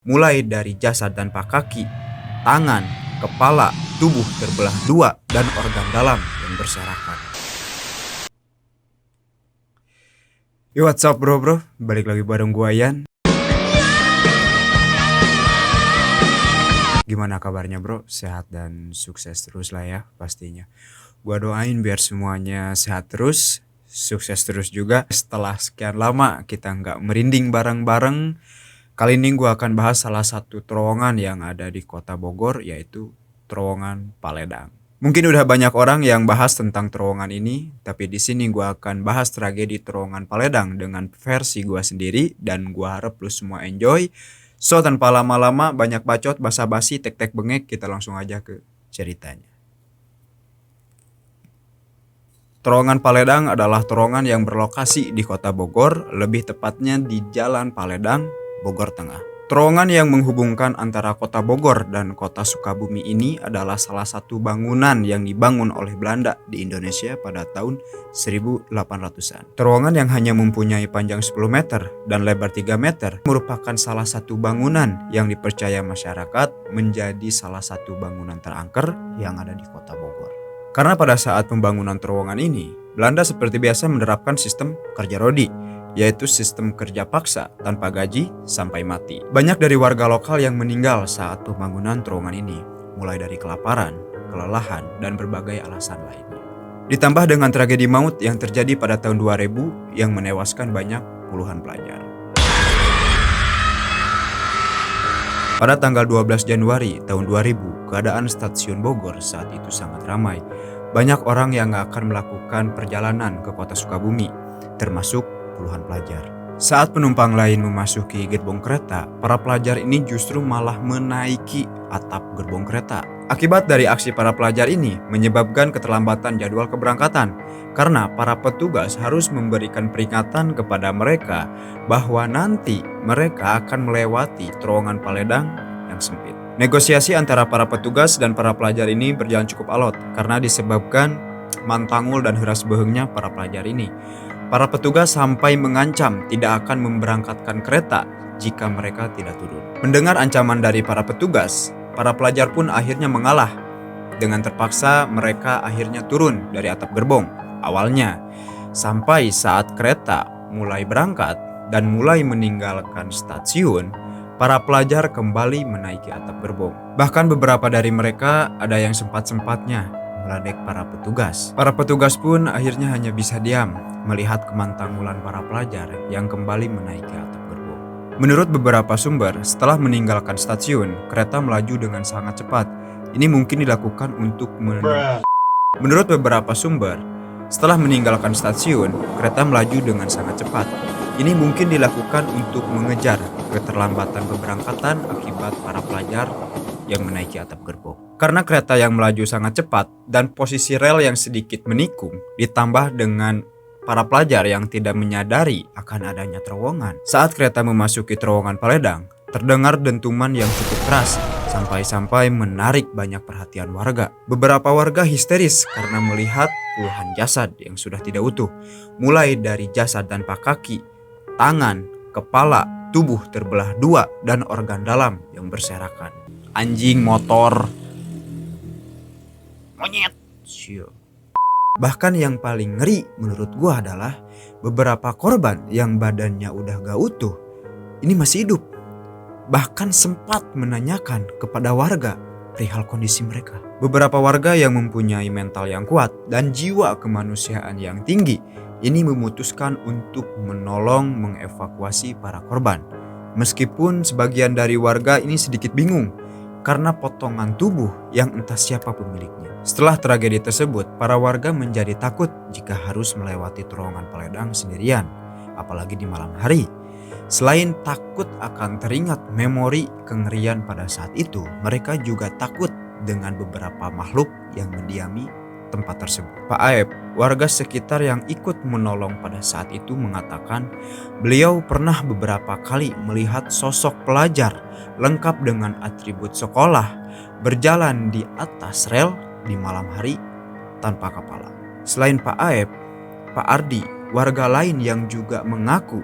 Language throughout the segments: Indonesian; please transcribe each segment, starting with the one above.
mulai dari jasad tanpa kaki, tangan, kepala, tubuh terbelah dua, dan organ dalam yang berserakan. Yo, what's up bro, balik lagi bareng gua Yan. Gimana kabarnya bro? Sehat dan sukses terus lah ya pastinya. Gua doain biar semuanya sehat terus, sukses terus juga. Setelah sekian lama kita nggak merinding bareng-bareng, kali ini gua akan bahas salah satu terowongan yang ada di kota Bogor, yaitu terowongan Paledang. Mungkin udah banyak orang yang bahas tentang terowongan ini, tapi di sini gua akan bahas tragedi terowongan Paledang dengan versi gua sendiri, dan gua harap lu semua enjoy. So, tanpa lama-lama, banyak bacot, basa-basi, tek-tek bengek, kita langsung aja ke ceritanya. Terowongan Paledang adalah terowongan yang berlokasi di kota Bogor, lebih tepatnya di Jalan Paledang, Bogor Tengah. Terowongan yang menghubungkan antara kota Bogor dan kota Sukabumi ini adalah salah satu bangunan yang dibangun oleh Belanda di Indonesia pada tahun 1800-an. Terowongan yang hanya mempunyai panjang 10 meter dan lebar 3 meter merupakan salah satu bangunan yang dipercaya masyarakat menjadi salah satu bangunan terangker yang ada di kota Bogor. Karena pada saat pembangunan terowongan ini, Belanda seperti biasa menerapkan sistem kerja rodi, yaitu sistem kerja paksa tanpa gaji sampai mati. Banyak dari warga lokal yang meninggal saat pembangunan terowongan ini, mulai dari kelaparan, kelelahan, dan berbagai alasan lainnya. Ditambah dengan tragedi maut yang terjadi pada tahun 2000 yang menewaskan banyak puluhan pelajar. Pada tanggal 12 Januari tahun 2000, keadaan stasiun Bogor saat itu sangat ramai. Banyak orang yang akan melakukan perjalanan ke kota Sukabumi, termasuk puluhan pelajar. Saat penumpang lain memasuki gerbong kereta, para pelajar ini justru malah menaiki atap gerbong kereta. Akibat dari aksi para pelajar ini menyebabkan keterlambatan jadwal keberangkatan, karena para petugas harus memberikan peringatan kepada mereka bahwa nanti mereka akan melewati terowongan Paledang yang sempit. Negosiasi antara para petugas dan para pelajar ini berjalan cukup alot karena disebabkan mantangul dan huras behengnya para pelajar ini. Para petugas sampai mengancam tidak akan memberangkatkan kereta jika mereka tidak turun. Mendengar ancaman dari para petugas, para pelajar pun akhirnya mengalah. Dengan terpaksa mereka akhirnya turun dari atap gerbong awalnya. Sampai saat kereta mulai berangkat dan mulai meninggalkan stasiun, para pelajar kembali menaiki atap gerbong. Bahkan beberapa dari mereka ada yang sempat-sempatnya meledek para petugas. Para petugas pun akhirnya hanya bisa diam melihat kemantangulan para pelajar yang kembali menaiki atap gerbong. Menurut beberapa sumber, setelah meninggalkan stasiun, kereta melaju dengan sangat cepat. Ini mungkin dilakukan untuk Menurut beberapa sumber, setelah meninggalkan stasiun, kereta melaju dengan sangat cepat. Ini mungkin dilakukan untuk mengejar keterlambatan keberangkatan akibat para pelajar yang menaiki atap gerbong. Karena kereta yang melaju sangat cepat dan posisi rel yang sedikit menikung, ditambah dengan para pelajar yang tidak menyadari akan adanya terowongan. Saat kereta memasuki terowongan Paledang, terdengar dentuman yang cukup keras sampai-sampai menarik banyak perhatian warga. Beberapa warga histeris karena melihat puluhan jasad yang sudah tidak utuh, mulai dari jasad tanpa kaki, tangan, kepala, tubuh terbelah dua, dan organ dalam yang berserakan. Anjing, motor, monyet, sial. Bahkan yang paling ngeri menurut gua adalah beberapa korban yang badannya udah gak utuh ini masih hidup. Bahkan sempat menanyakan kepada warga perihal kondisi mereka. Beberapa warga yang mempunyai mental yang kuat dan jiwa kemanusiaan yang tinggi ini memutuskan untuk menolong mengevakuasi para korban. Meskipun sebagian dari warga ini sedikit bingung karena potongan tubuh yang entah siapa pemiliknya. Setelah tragedi tersebut, para warga menjadi takut jika harus melewati terowongan Paledang sendirian, apalagi di malam hari. Selain takut akan teringat memori kengerian pada saat itu, mereka juga takut dengan beberapa makhluk yang mendiami tempat tersebut. Pak Aep, warga sekitar yang ikut menolong pada saat itu, mengatakan beliau pernah beberapa kali melihat sosok pelajar lengkap dengan atribut sekolah berjalan di atas rel di malam hari tanpa kepala. Selain Pak Aep, Pak Ardi, warga lain yang juga mengaku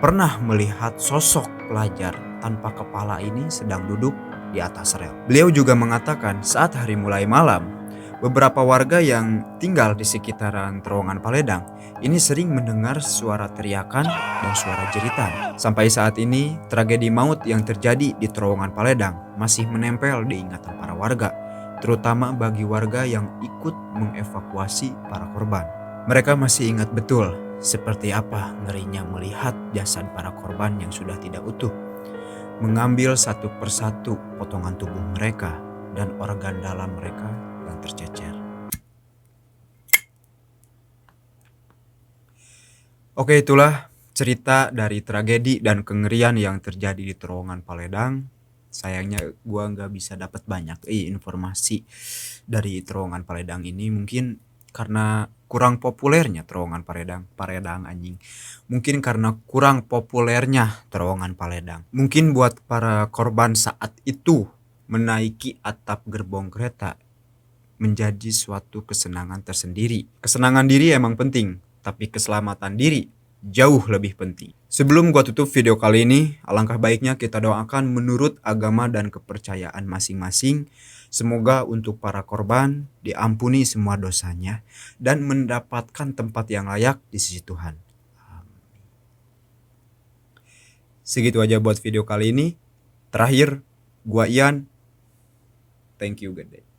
pernah melihat sosok pelajar tanpa kepala ini sedang duduk di atas rel. Beliau juga mengatakan saat hari mulai malam, beberapa warga yang tinggal di sekitaran terowongan Paledang ini sering mendengar suara teriakan dan suara jeritan. Sampai saat ini, tragedi maut yang terjadi di terowongan Paledang masih menempel di ingatan para warga, terutama bagi warga yang ikut mengevakuasi para korban. Mereka masih ingat betul seperti apa ngerinya melihat jasad para korban yang sudah tidak utuh, mengambil satu persatu potongan tubuh mereka dan organ dalam mereka yang tercecer. Oke, itulah cerita dari tragedi dan kengerian yang terjadi di terowongan Paledang. Sayangnya gua nggak bisa dapat banyak informasi dari terowongan Paledang ini, mungkin karena kurang populernya terowongan Paledang anjing. Mungkin karena kurang populernya terowongan Paledang. Mungkin buat para korban saat itu menaiki atap gerbong kereta menjadi suatu kesenangan tersendiri. Kesenangan diri emang penting, tapi keselamatan diri jauh lebih penting. Sebelum gua tutup video kali ini, alangkah baiknya kita doakan menurut agama dan kepercayaan masing-masing. Semoga untuk para korban diampuni semua dosanya dan mendapatkan tempat yang layak di sisi Tuhan. Segitu aja buat video kali ini. Terakhir, gua Ian. Thank you, good day.